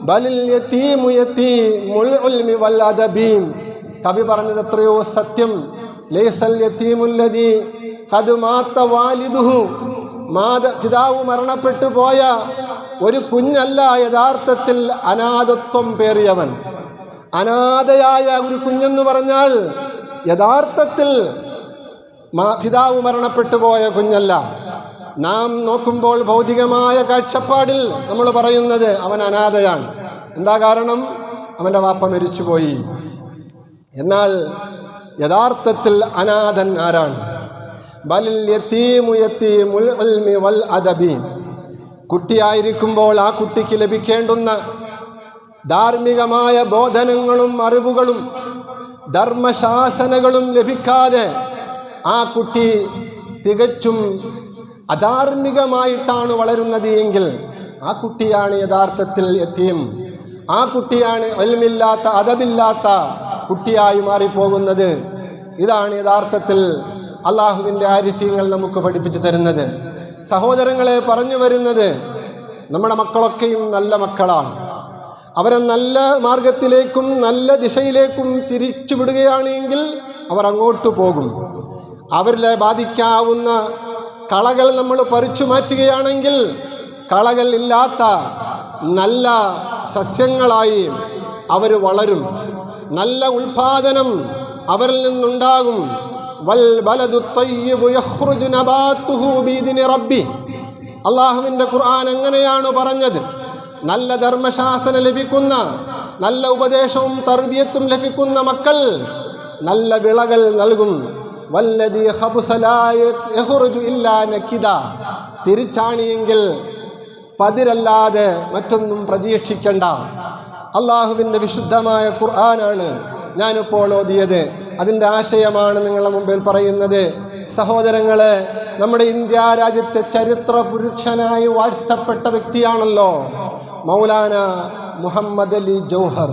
ബലിൽ യതീമു യതീമുൽ ഇൽമി വൽ അദബി. കവി പറഞ്ഞത് എത്രയോ സത്യം. ലൈസൽ യതീമുല്ലദി ഖദ് മാത വാലിദുഹു. പിതാവ് മരണപ്പെട്ടു പോയ ഒരു കുഞ്ഞല്ല യഥാർത്ഥത്തിൽ അനാഥത്വം പേറിയവൻ. അനാഥയായ ഒരു കുഞ്ഞെന്ന് പറഞ്ഞാൽ യഥാർത്ഥത്തിൽ പിതാവ് മരണപ്പെട്ടു പോയ കുഞ്ഞല്ല. നാം നോക്കുമ്പോൾ ഭൗതികമായ കാഴ്ചപ്പാടിൽ നമ്മൾ പറയുന്നത് അവൻ അനാഥയാണ്. എന്താ കാരണം? അവൻ്റെ വാപ്പ മരിച്ചുപോയി. എന്നാൽ യഥാർത്ഥത്തിൽ അനാഥൻ ആരാണ്? ബലിൽ യതീമു യതീമുൽ ഇൽമി വൽ അദബി. കുട്ടിയായിരിക്കുമ്പോൾ ആ കുട്ടിക്ക് ലഭിക്കേണ്ടുന്ന ധാർമ്മികമായ ബോധനങ്ങളും അറിവുകളും ധർമ്മശാസനകളും ലഭിക്കാതെ ആ കുട്ടി തികച്ചും അധാർമികമായിട്ടാണ് വളരുന്നത് എങ്കിൽ ആ കുട്ടിയാണ് യഥാർത്ഥത്തിൽ യതീം. ആ കുട്ടിയാണ് ഇൽമില്ലാത്ത, അദബില്ലാത്ത കുട്ടിയായി മാറിപ്പോകുന്നത്. ഇതാണ് യഥാർത്ഥത്തിൽ അള്ളാഹുവിൻ്റെ ആരിഫ്യങ്ങൾ നമുക്ക് പഠിപ്പിച്ചു തരുന്നത്. സഹോദരങ്ങളെ, പറഞ്ഞു വരുന്നത് നമ്മുടെ മക്കളൊക്കെയും നല്ല മക്കളാണ്. അവരെ നല്ല മാർഗത്തിലേക്കും നല്ല ദിശയിലേക്കും തിരിച്ചു വിടുകയാണെങ്കിൽ അവർ അങ്ങോട്ട് പോകും. അവരിലെ ബാധിക്കാവുന്ന കളകൾ നമ്മൾ പറിച്ചു മാറ്റുകയാണെങ്കിൽ കളകൾ ഇല്ലാത്ത നല്ല സസ്യങ്ങളായി അവർ വളരും. നല്ല ഉൽപാദനം അവരിൽ നിന്നുണ്ടാകും. വൽ ബലദു ത്വയ്യിബു യഖ്റുജു നബാതുഹു ബിഇദ്നി റബ്ബി. അല്ലാഹുവിൻ്റെ ഖുർആൻ അങ്ങനെയാണ് പറഞ്ഞത്. നല്ല ധർമ്മശാസന ലഭിക്കുന്ന, നല്ല ഉപദേശവും തർബിയത്തും ലഭിക്കുന്ന മക്കൾ നല്ല വിളകൾ നൽകും. വല്ലദീ ഖബസ ലാ യഖ്റുജു ഇല്ലാ നകിദ. തിരിച്ചാണിയെങ്കിൽ പതിരല്ലാതെ മറ്റൊന്നും പ്രതീക്ഷിക്കണ്ട. അള്ളാഹുവിൻ്റെ വിശുദ്ധമായ ഖുർആനാണ് ഞാനിപ്പോൾ ഓതിയത്. അതിൻ്റെ ആശയമാണ് നിങ്ങളുടെ മുമ്പിൽ പറയുന്നത്. സഹോദരങ്ങളെ, നമ്മുടെ ഇന്ത്യ രാജ്യത്തെ ചരിത്ര പുരുഷനായി വാഴ്ത്തപ്പെട്ട വ്യക്തിയാണല്ലോ മൗലാന മുഹമ്മദ് അലി ജൗഹർ.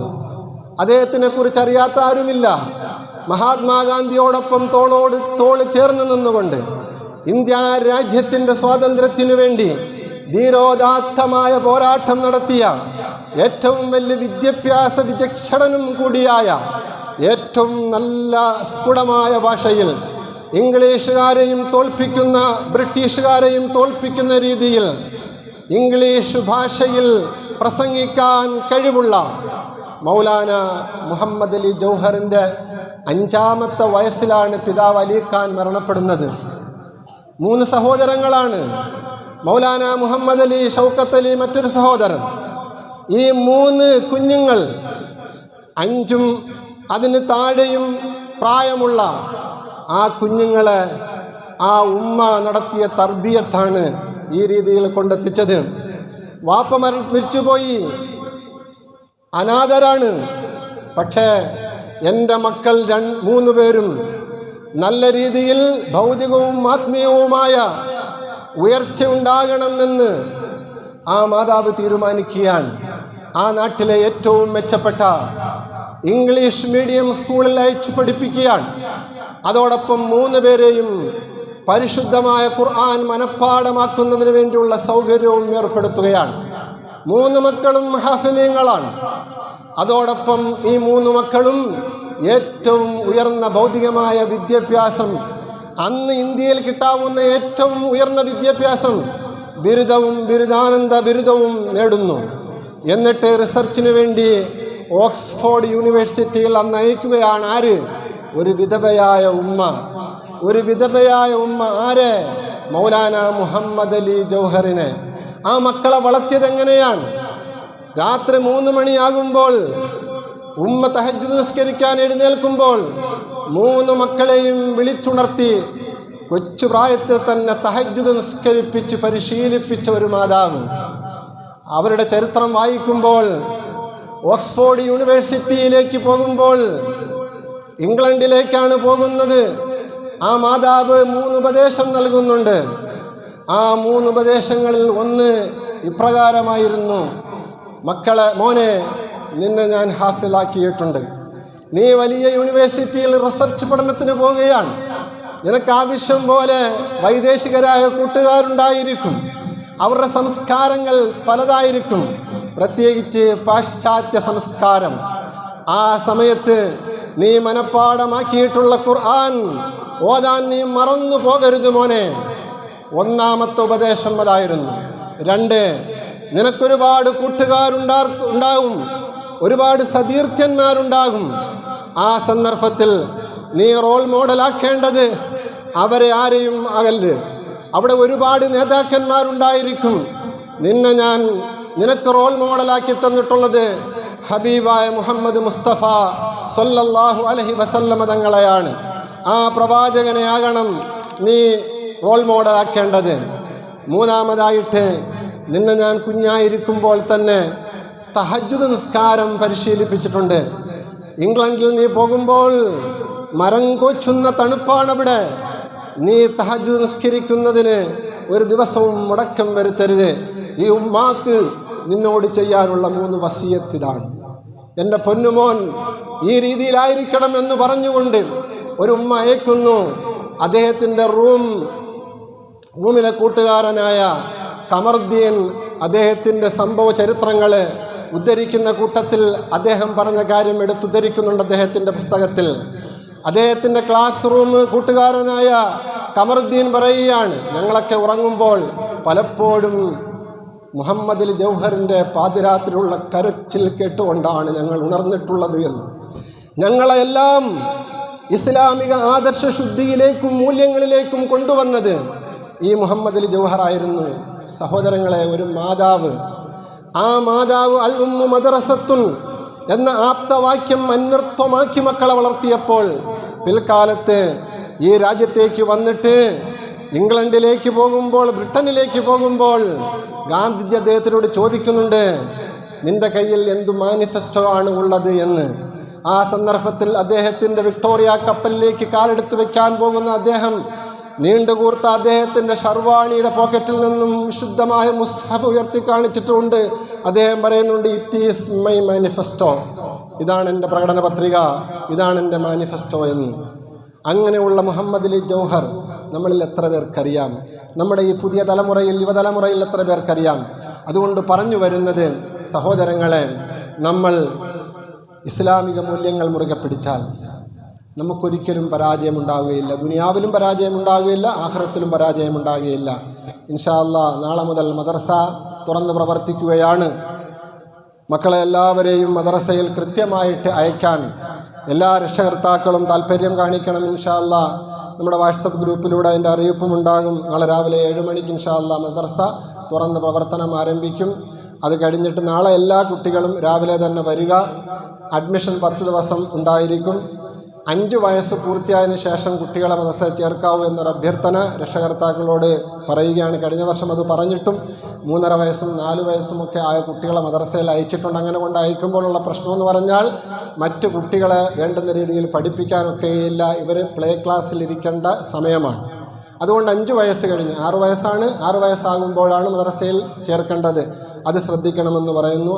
അദ്ദേഹത്തിനെ കുറിച്ച് അറിയാത്ത ആരുമില്ല. മഹാത്മാഗാന്ധിയോടൊപ്പം തോളോട് തോൾ ചേർന്ന് നിന്നുകൊണ്ട് ഇന്ത്യ രാജ്യത്തിൻ്റെ സ്വാതന്ത്ര്യത്തിനു വേണ്ടി ധീരോദാത്തമായ പോരാട്ടം നടത്തിയ ഏറ്റവും വലിയ വിദ്യാഭ്യാസ വിചക്ഷണനും കൂടിയായ, ഏറ്റവും നല്ല സ്ഫുടമായ ഭാഷയിൽ ഇംഗ്ലീഷുകാരെയും തോൽപ്പിക്കുന്ന, ബ്രിട്ടീഷുകാരെയും തോൽപ്പിക്കുന്ന രീതിയിൽ ഇംഗ്ലീഷ് ഭാഷയിൽ പ്രസംഗിക്കാൻ കഴിവുള്ള മൗലാന മുഹമ്മദ് അലി ജൗഹറിൻ്റെ 5ാമത്തെ വയസ്സിലാണ് പിതാവ് അലി ഖാൻ മരണപ്പെടുന്നത്. 3 സഹോദരങ്ങളാണ്. മൗലാന മുഹമ്മദ് അലി, ഷൗക്കത്ത് അലി, മറ്റൊരു സഹോദരൻ. ഈ 3 കുഞ്ഞുങ്ങൾ, 5ഉം അതിന് താഴെയും പ്രായമുള്ള ആ കുഞ്ഞുങ്ങളെ ആ ഉമ്മ നടത്തിയ തർബിയത്താണ് ഈ രീതിയിൽ കൊണ്ടെത്തിച്ചത്. വാപ്പ മരിച്ചുപോയി, അനാഥരാണ്. പക്ഷേ എൻ്റെ മക്കൾ 3 പേരും നല്ല രീതിയിൽ ഭൗതികവും ആത്മീയവുമായ ഉയർച്ച ഉണ്ടാകണമെന്ന് ആ മാതാവ് തീരുമാനിക്കുകയാണ്. ആ നാട്ടിലെ ഏറ്റവും മെച്ചപ്പെട്ട ഇംഗ്ലീഷ് മീഡിയം സ്കൂളിൽ അയച്ചു പഠിപ്പിക്കുകയാണ്. അതോടൊപ്പം 3 പേരെയും പരിശുദ്ധമായ ഖുർആൻ മനഃപ്പാഠമാക്കുന്നതിന് വേണ്ടിയുള്ള സൗകര്യവും ഏർപ്പെടുത്തുകയാണ്. 3 മക്കളും ഹാഫിളീങ്ങളാണ്. അതോടൊപ്പം ഈ 3 മക്കളും ഏറ്റവും ഉയർന്ന ഭൗതികമായ വിദ്യാഭ്യാസം, അന്ന് ഇന്ത്യയിൽ കിട്ടാവുന്ന ഏറ്റവും ഉയർന്ന വിദ്യാഭ്യാസം, ബിരുദവും ബിരുദാനന്ദ ബിരുദവും നേടുന്നു. എന്നിട്ട് റിസർച്ചിന് വേണ്ടി ഓക്സ്ഫോർഡ് യൂണിവേഴ്സിറ്റിയിൽ അന്ന് അയക്കുകയാണ്. ആര്? ഒരു വിധവയായ ഉമ്മ. ഒരു വിധവയായ ഉമ്മ. ആര്? മൗലാന മുഹമ്മദ് അലി ജൗഹറിനെ. ആ മക്കളെ വളർത്തിയത് എങ്ങനെയാണ്? രാത്രി 3 മണിയാകുമ്പോൾ ഉമ്മ തഹജ്ജുദ് നിസ്കരിക്കാൻ എഴുന്നേൽക്കുമ്പോൾ 3 മക്കളെയും വിളിച്ചുണർത്തി കൊച്ചു പ്രായത്തിൽ തന്നെ തഹജ്ജുദ് നിസ്കരിപ്പിച്ച് പരിശീലിപ്പിച്ച ഒരു മാതാവ്. അവരുടെ ചരിത്രം വായിക്കുമ്പോൾ, ഓക്സ്ഫോർഡ് യൂണിവേഴ്സിറ്റിയിലേക്ക് പോകുമ്പോൾ, ഇംഗ്ലണ്ടിലേക്കാണ് പോകുന്നത്. ആ മാതാവ് 3 ഉപദേശം നൽകുന്നുണ്ട്. ആ 3 ഉപദേശങ്ങളിൽ ഒന്ന് ഇപ്രകാരമായിരുന്നു: മക്കളെ, മോനെ, നിന്നെ ഞാൻ ഹാഫിളാക്കിയിട്ടുണ്ട്. നീ വലിയ യൂണിവേഴ്സിറ്റിയിൽ റിസർച്ച് പഠനത്തിന് പോവുകയാണ്. നിനക്ക് ആവശ്യം പോലെ വൈദേശികരായ കൂട്ടുകാരുണ്ടായിരിക്കും. അവരുടെ സംസ്കാരങ്ങൾ പലതായിരിക്കും, പ്രത്യേകിച്ച് പാശ്ചാത്യ സംസ്കാരം. ആ സമയത്ത് നീ മനഃപ്പാഠമാക്കിയിട്ടുള്ള ഖുർആൻ ഓതാൻ നീ മറന്നു പോകരുത് മോനെ. 1ാമത്തെ ഉപദേശം അതായിരുന്നു. 2, നിനക്കൊരുപാട് കൂട്ടുകാരുണ്ടാകും, ഒരുപാട് സതീർത്ഥ്യന്മാരുണ്ടാകും. ആ സന്ദർഭത്തിൽ നീ റോൾ മോഡലാക്കേണ്ടത് അവരെ ആരെയും അകല്ല്. അവിടെ ഒരുപാട് നേതാക്കന്മാരുണ്ടായിരിക്കും. നിനക്ക് റോൾ മോഡലാക്കി തന്നിട്ടുള്ളത് ഹബീബായ മുഹമ്മദ് മുസ്തഫ സല്ലല്ലാഹു അലൈഹി വസല്ലമ തങ്ങളെയാണ്. ആ പ്രവാചകനെയാകണം നീ റോൾ മോഡലാക്കേണ്ടത്. 3ാമതായിട്ട്, നിന്നെ ഞാൻ കുഞ്ഞായിരിക്കുമ്പോൾ തന്നെ തഹജ്ജുദ് നിസ്കാരം പരിശീലിപ്പിച്ചിട്ടുണ്ട്. ഇംഗ്ലണ്ടിൽ നീ പോകുമ്പോൾ മരം കൊച്ചുന്ന തണുപ്പാണവിടെ. നീ തഹജ്ജുദ് നിസ്കരിക്കുന്നതിന് ഒരു ദിവസവും മുടക്കം വരുത്തരുത്. ഈ ഉമ്മാക്ക് നിന്നോട് ചെയ്യാനുള്ള 3 വസിയത്ത് ഇതാണ്. എൻ്റെ പൊന്നുമോൻ, ഈ രീതിയിലായിരിക്കണം എന്ന് പറഞ്ഞുകൊണ്ട് ഒരു ഉമ്മ അയക്കുന്നു. അദ്ദേഹത്തിൻ്റെ റൂമിലെ കൂട്ടുകാരനായ കമറുദ്ദീൻ അദ്ദേഹത്തിൻ്റെ സംഭവ ചരിത്രങ്ങൾ ഉദ്ധരിക്കുന്ന കൂട്ടത്തിൽ അദ്ദേഹം പറഞ്ഞ കാര്യം എടുത്തുദ്ധരിക്കുന്നുണ്ട് അദ്ദേഹത്തിൻ്റെ പുസ്തകത്തിൽ. അദ്ദേഹത്തിൻ്റെ ക്ലാസ് റൂം കൂട്ടുകാരനായ കമറുദ്ദീൻ പറയുകയാണ്, ഞങ്ങളൊക്കെ ഉറങ്ങുമ്പോൾ പലപ്പോഴും മുഹമ്മദ് ജൗഹറിൻ്റെ പാതിരാത്രിയുള്ള കരച്ചിൽ കേട്ടുകൊണ്ടാണ് ഞങ്ങൾ ഉണർന്നിട്ടുള്ളത് എന്ന്. ഞങ്ങളെല്ലാം ഇസ്ലാമിക ആദർശ ശുദ്ധിയിലേക്കും മൂല്യങ്ങളിലേക്കും കൊണ്ടുവന്നത് ഈ മുഹമ്മദ് ജൗഹറായിരുന്നു. സഹോദരങ്ങളെ, ഒരു മാതാവ്, ആ മാതാവ് അൽ ഉമ്മു മദ്റസത്തുൻ എന്ന ആപ്തവാക്യം അന്വർത്ഥമാക്കി മക്കളെ വളർത്തിയപ്പോൾ പിൽക്കാലത്ത് ഈ രാജ്യത്തേക്ക് വന്നിട്ട് ഇംഗ്ലണ്ടിലേക്ക് പോകുമ്പോൾ, ബ്രിട്ടനിലേക്ക് പോകുമ്പോൾ ഗാന്ധിജി അദ്ദേഹത്തിനോട് ചോദിക്കുന്നുണ്ട്, നിന്റെ കയ്യിൽ എന്തു മാനിഫെസ്റ്റോ ആണ് ഉള്ളത് എന്ന്. ആ സന്ദർഭത്തിൽ അദ്ദേഹത്തിൻ്റെ വിക്ടോറിയ കപ്പലിലേക്ക് കാലെടുത്ത് വെക്കാൻ പോകുന്ന അദ്ദേഹം നീണ്ടുകൂർത്ത അദ്ദേഹത്തിൻ്റെ ഷർവാണിയുടെ പോക്കറ്റിൽ നിന്നും വിശുദ്ധമായ മുസ്ഹഫ് ഉയർത്തി കാണിച്ചിട്ടുണ്ട്. അദ്ദേഹം പറയുന്നുണ്ട്, ഇറ്റ് ഈസ് മൈ മാനിഫെസ്റ്റോ, ഇതാണ് എൻ്റെ പ്രകടന പത്രിക, ഇതാണ് എൻ്റെ മാനിഫെസ്റ്റോ എന്ന്. അങ്ങനെയുള്ള മുഹമ്മദ് അലി ജൗഹർ നമ്മളിൽ എത്ര പേർക്കറിയാം? നമ്മുടെ ഈ പുതിയ തലമുറയിൽ, യുവതലമുറയിൽ എത്ര പേർക്കറിയാം? അതുകൊണ്ട് പറഞ്ഞു വരുന്നത്, സഹോദരങ്ങളെ, നമ്മൾ ഇസ്ലാമിക മൂല്യങ്ങൾ മുറുകെ പിടിച്ചാൽ നമുക്കൊരിക്കലും പരാജയമുണ്ടാകുകയില്ല. ദുനിയാവിലും പരാജയമുണ്ടാകുകയില്ല, ആഖിറത്തിലും പരാജയമുണ്ടാകുകയില്ല. ഇൻഷാ അല്ലാഹ് നാളെ മുതൽ മദ്രസ തുറന്ന് പ്രവർത്തിക്കുകയാണ്. മക്കളെ എല്ലാവരെയും മദ്രസയിൽ കൃത്യമായിട്ട് അയക്കാൻ എല്ലാ രക്ഷകർത്താക്കളും താല്പര്യം കാണിക്കണം. ഇൻഷാ അല്ലാഹ് നമ്മുടെ വാട്സപ്പ് ഗ്രൂപ്പിലൂടെ അതിൻ്റെ അറിയിപ്പും ഉണ്ടാകും. നാളെ രാവിലെ 7 മണിക്ക് ഇൻഷാ അല്ലാഹ് മദ്രസ തുറന്ന് പ്രവർത്തനം ആരംഭിക്കും. അത് കഴിഞ്ഞിട്ട് നാളെ എല്ലാ കുട്ടികളും രാവിലെ തന്നെ വരിക. അഡ്മിഷൻ 10 ദിവസം ഉണ്ടായിരിക്കും. 5 വയസ്സ് പൂർത്തിയായതിനു ശേഷം കുട്ടികളെ മദ്രസയിൽ ചേർക്കാവൂ എന്നൊരു അഭ്യർത്ഥന രക്ഷകർത്താക്കളോട് പറയുകയാണ്. കഴിഞ്ഞ വർഷം അത് പറഞ്ഞിട്ടും 3.5 വയസ്സും 4 വയസ്സുമൊക്കെ ആയ കുട്ടികളെ മദ്രസയിൽ അയച്ചിട്ടുണ്ട്. അങ്ങനെ കൊണ്ട് അയക്കുമ്പോഴുള്ള പ്രശ്നമെന്ന് പറഞ്ഞാൽ മറ്റു കുട്ടികളെ വേണ്ടുന്ന രീതിയിൽ പഠിപ്പിക്കാനൊക്കെയില്ല. ഇവർ പ്ലേ ക്ലാസ്സിൽ ഇരിക്കേണ്ട സമയമാണ്. അതുകൊണ്ട് 5 വയസ്സ് കഴിഞ്ഞ് 6 വയസ്സാണ്, 6 വയസ്സാകുമ്പോഴാണ് മദ്രസയിൽ ചേർക്കേണ്ടത്. അത് ശ്രദ്ധിക്കണമെന്ന് പറയുന്നു.